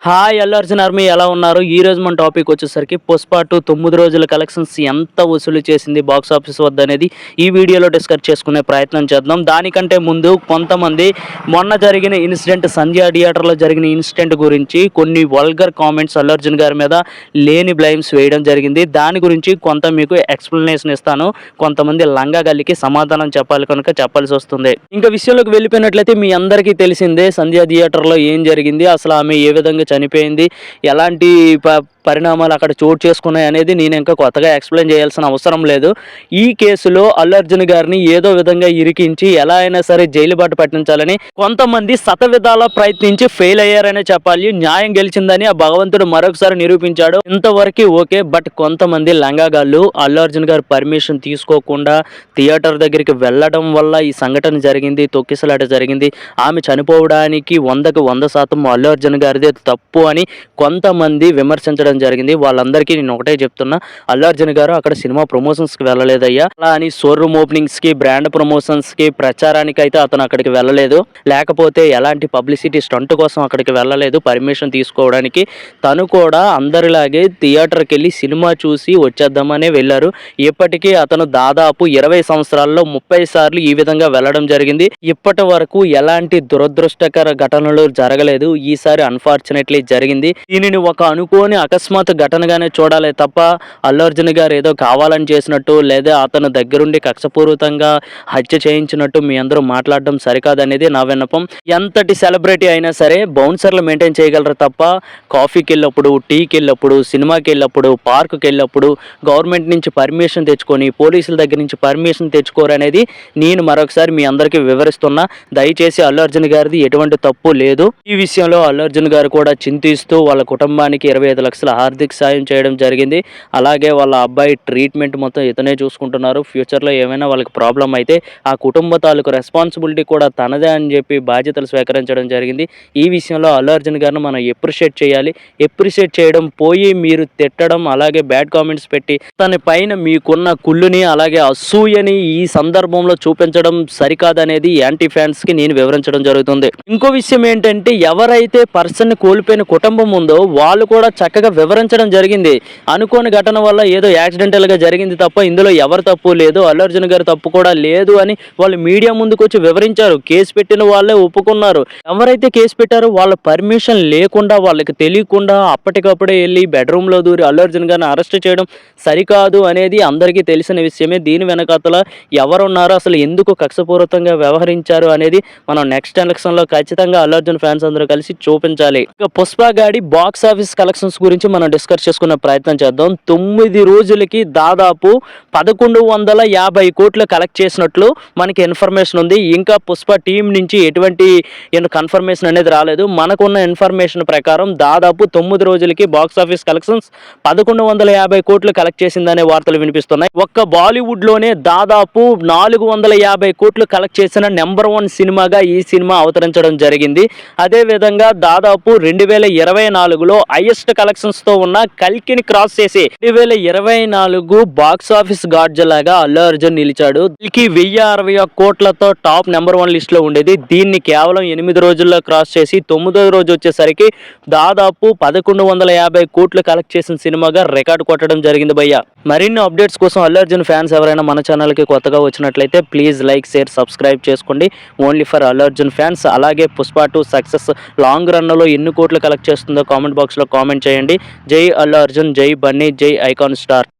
Hi Allu Arjun army ఎలా ఉన్నారు? ఈ రోజు మన టాపిక్ వచ్చేసరికి 'పుష్ప 2' 9 రోజుల కలెక్షన్స్ ఎంత వసూలు చేసింది బాక్స్ ఆఫీస్ వద్ద అనేది ఈ వీడియోలో డిస్కస్ చేసుకునే ప్రయత్నం చేద్దాం. దానికంటే ముందు కొంతమంది మొన్న జరిగిన ఇన్సిడెంట్, సంధ్య థియేటర్లో జరిగిన ఇన్సిడెంట్ గురించి కొన్ని వల్గర్ కామెంట్స్ అల్లు అర్జున్ గారి మీద లేని బ్లైమ్స్ వేయడం జరిగింది. దాని గురించి కొంత మీకు ఎక్స్ప్లెనేషన్ ఇస్తాను. కొంతమంది లంగాగల్లికి సమాధానం చెప్పాలి కనుక చెప్పాల్సి వస్తుంది. ఇంకా విషయంలోకి వెళ్ళిపోయినట్లయితే మీ అందరికీ తెలిసిందే సంధ్య థియేటర్లో ఏం జరిగింది, అసలు ఆమె ఏ విధంగా చనిపోయింది, ఎలాంటి పరిణామాలు అక్కడ చోటు చేసుకున్నాయి అనేది నేను ఇంకా కొత్తగా ఎక్స్ప్లెయిన్ చేయాల్సిన అవసరం లేదు. ఈ కేసులో అల్లు అర్జున్ గారిని ఏదో విధంగా ఇరికించి ఎలా అయినా సరే జైలు బాట పట్టించాలని కొంతమంది శతవిధాలా ప్రయత్నించి ఫెయిల్ అయ్యారనే చెప్పాలి. న్యాయం గెలిచిందని ఆ భగవంతుడు మరొకసారి నిరూపించాడు. ఇంతవరకు ఓకే, బట్ కొంతమంది లంగాగాళ్ళు అల్లు అర్జున్ గారు పర్మిషన్ తీసుకోకుండా థియేటర్ దగ్గరికి వెళ్ళడం వల్ల ఈ సంఘటన జరిగింది, తొక్కిసలాట జరిగింది. ఆమె చనిపోవడానికి 100కి 100% అల్లు అర్జున్ గారిదే తప్పు అని కొంతమంది విమర్శించడం జరిగింది. వాళ్ళందరికీ నేను ఒకటే చెప్తున్నా, అల్లు అర్జున్ గారు అక్కడ సినిమా ప్రమోషన్స్కి వెళ్ళలేదయ్యా. అలా అని షోరూమ్ ఓపెనింగ్స్కి, బ్రాండ్ ప్రమోషన్స్కి, ప్రచారానికి అయితే అతను అక్కడికి వెళ్ళలేదు. లేకపోతే ఎలాంటి పబ్లిసిటీ స్టంట్ కోసం అక్కడికి వెళ్ళలేదు పర్మిషన్ తీసుకోవడానికి. తను కూడా అందరిలాగే థియేటర్కి వెళ్ళి సినిమా చూసి వచ్చేద్దామనే వెళ్ళారు. ఇప్పటికీ అతను దాదాపు 20 సంవత్సరాల్లో 30 సార్లు ఈ విధంగా వెళ్ళడం జరిగింది. ఇప్పటి వరకు ఎలాంటి దురదృష్టకర ఘటనలు జరగలేదు. ఈసారి అన్ఫార్చునేట్లీ జరిగింది. దీనిని ఒక అనుకోని అకస్మాత్ ఘటనగానే చూడాలి తప్ప అల్లు అర్జున్ గారు ఏదో కావాలని చేసినట్టు లేదా అతను దగ్గరుండి కక్షపూరితంగా హత్య చేయించినట్టు మీ అందరూ మాట్లాడడం సరికాదనేది నా విన్నపం. ఎంతటి సెలబ్రిటీ అయినా సరే బౌన్సర్లు మెయింటైన్ చేయగలరు తప్ప కాఫీకి వెళ్ళినప్పుడు, టీకి వెళ్ళినప్పుడు, సినిమాకి వెళ్ళినప్పుడు, పార్కుకి వెళ్ళినప్పుడు గవర్నమెంట్ నుంచి పర్మిషన్ తెచ్చుకొని పోలీసుల దగ్గర నుంచి పర్మిషన్ తెచ్చుకోరనేది నేను మరొకసారి మీ అందరికీ వివరిస్తున్నా. దయచేసి అల్లు అర్జున్ గారిది ఎటువంటి తప్పు లేదు. ఈ విషయంలో అల్లు అర్జున్ గారు కూడా చింతిస్తూ వాళ్ళ కుటుంబానికి 25 లక్షల ఆర్థిక సాయం చేయడం జరిగింది. అలాగే వాళ్ళ అబ్బాయి ట్రీట్మెంట్ మొత్తం ఇతనే చూసుకుంటున్నారు. ఫ్యూచర్లో ఏమైనా వాళ్ళకి ప్రాబ్లం అయితే ఆ కుటుంబ తాలూకు రెస్పాన్సిబిలిటీ కూడా తనదే అని చెప్పి బాధ్యతలు స్వీకరించడం జరిగింది. ఈ విషయంలో అల్లు అర్జున్ గారిని మనం ఎప్రిషియేట్ చేయాలి. ఎప్రిషియేట్ చేయడం పోయి మీరు తిట్టడం, అలాగే బ్యాడ్ కామెంట్స్ పెట్టి తన పైన మీకున్న కుళ్ళుని అలాగే అసూయని ఈ సందర్భంలో చూపించడం సరికాదనేది యాంటీ ఫ్యాన్స్కి నేను వివరించడం జరుగుతుంది. ఇంకో విషయం ఏంటంటే, ఎవరైతే పర్సన్ని కోల్పోయిన కుటుంబం ఉందో వాళ్ళు కూడా చక్కగా వివరించడం జరిగింది. అనుకోని ఘటన వల్ల ఏదో యాక్సిడెంటల్గా జరిగింది తప్ప ఇందులో ఎవరు తప్పు లేదు, అల్లు అర్జున్ గారి తప్పు కూడా లేదు అని వాళ్ళు మీడియా ముందుకు వచ్చి వివరించారు. కేసు పెట్టిన వాళ్ళే ఒప్పుకున్నారు. ఎవరైతే కేసు పెట్టారో వాళ్ళ పర్మిషన్ లేకుండా, వాళ్ళకి తెలియకుండా అప్పటికప్పుడే వెళ్ళి బెడ్రూమ్లో దూరి అల్లు అర్జున్ గారిని అరెస్ట్ చేయడం సరికాదు అనేది అందరికీ తెలిసిన విషయమే. దీని వెనకాతల ఎవరున్నారో, అసలు ఎందుకు కక్షపూరితంగా వ్యవహరించారు అనేది మనం నెక్స్ట్ ఎలక్షన్లో ఖచ్చితంగా అల్లు అర్జున్ ఫ్యాన్స్ అందరూ కలిసి చూపించాలి. ఇక పుష్ప గాడి బాక్స్ ఆఫీస్ కలెక్షన్స్ గురించి మనం డిస్కస్ చేసుకునే ప్రయత్నం చేద్దాం. 9 రోజులకి దాదాపు 1150 కోట్లు కలెక్ట్ చేసినట్లు మనకి ఇన్ఫర్మేషన్ ఉంది. ఇంకా పుష్ప టీం నుంచి ఎటువంటి కన్ఫర్మేషన్ అనేది రాలేదు. మనకున్న ఇన్ఫర్మేషన్ ప్రకారం దాదాపు 9 రోజులకి బాక్స్ ఆఫీస్ కలెక్షన్స్ 1150 కోట్లు కలెక్ట్ చేసిందనే వార్తలు వినిపిస్తున్నాయి. ఒక్క బాలీవుడ్లోనే దాదాపు 450 కోట్లు కలెక్ట్ చేసిన నెంబర్ 1 సినిమాగా ఈ సినిమా అవతరించడం జరిగింది. అదేవిధంగా దాదాపు 2024లో హైయెస్ట్ కలెక్షన్స్ తో ఉన్న కల్కిని క్రాస్ చేసి 2024 బాక్స్ ఆఫీస్ గాడ్జలాగా అల్లు అర్జున్ నిలిచాడు. కల్కి 1061 కోట్లతో టాప్ నెంబర్ 1 లిస్ట్ లో ఉండేది. దీన్ని కేవలం 8 రోజుల్లో క్రాస్ చేసి 9వ రోజు వచ్చేసరికి దాదాపు 1150 కోట్లు కలెక్ట్ చేసిన సినిమాగా రికార్డు కొట్టడం జరిగింది భయ్య. మరిన్ని అప్డేట్స్ కోసం అల్లు అర్జున్ ఫ్యాన్స్ ఎవరైనా మన ఛానల్కి కొత్తగా వచ్చినట్లయితే ప్లీజ్ లైక్, షేర్, సబ్స్క్రైబ్ చేసుకోండి. Only for Allu Arjun fans. అలాగే పుష్ప 2 సక్సెస్ లాంగ్ రన్లో ఎన్ని కోట్లు కలెక్ట్ చేస్తుందో కామెంట్ బాక్స్లో కామెంట్ చేయండి. జై అల్లు అర్జున్, జై బన్నీ, జై ఐకాన్ స్టార్.